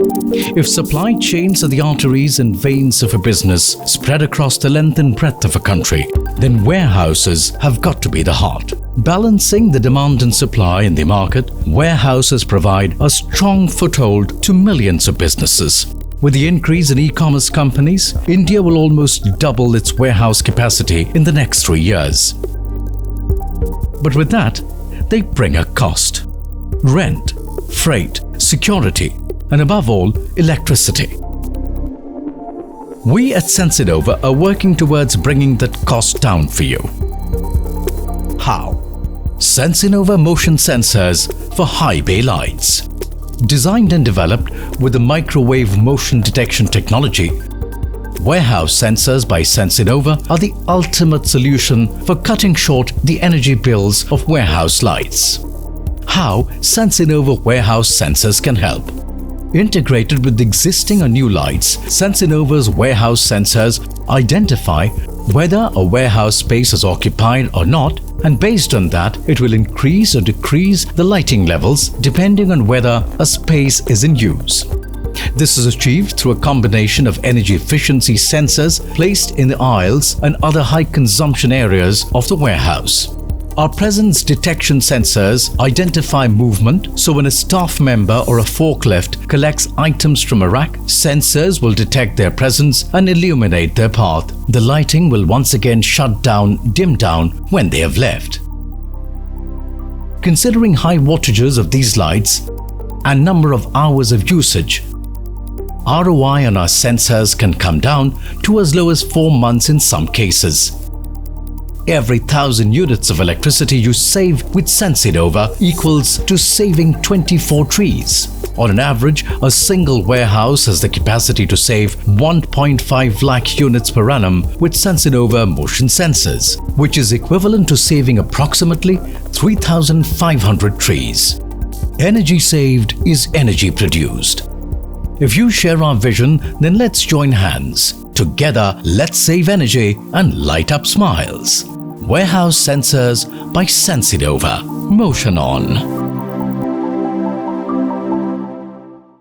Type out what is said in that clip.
If supply chains are the arteries and veins of a business spread across the length and breadth of a country, then warehouses have got to be the heart. Balancing the demand and supply in the market, warehouses provide a strong foothold to millions of businesses. With the increase in e-commerce companies, India will almost double its warehouse capacity in the next 3 years. But with that, they bring a cost. Rent, freight, security, and above all, electricity. We at Sensinova are working towards bringing that cost down for you. How? Sensinova motion sensors for high bay lights. Designed and developed with the microwave motion detection technology, warehouse sensors by Sensinova are the ultimate solution for cutting short the energy bills of warehouse lights. How Sensinova warehouse sensors can help. Integrated with existing or new lights, Sensinova's warehouse sensors identify whether a warehouse space is occupied or not, and based on that, it will increase or decrease the lighting levels depending on whether a space is in use. This is achieved through a combination of energy efficiency sensors placed in the aisles and other high consumption areas of the warehouse. Our presence detection sensors identify movement, so when a staff member or a forklift collects items from a rack, sensors will detect their presence and illuminate their path. The lighting will once again dim down when they have left. Considering high wattages of these lights and number of hours of usage, ROI on our sensors can come down to as low as 4 months in some cases. Every 1,000 units of electricity you save with Sensinova equals to saving 24 trees. On an average, a single warehouse has the capacity to save 1.5 lakh units per annum with Sensinova motion sensors, which is equivalent to saving approximately 3,500 trees. Energy saved is energy produced. If you share our vision, then let's join hands. Together, let's save energy and light up smiles. Warehouse sensors by Sensinova. Motion on.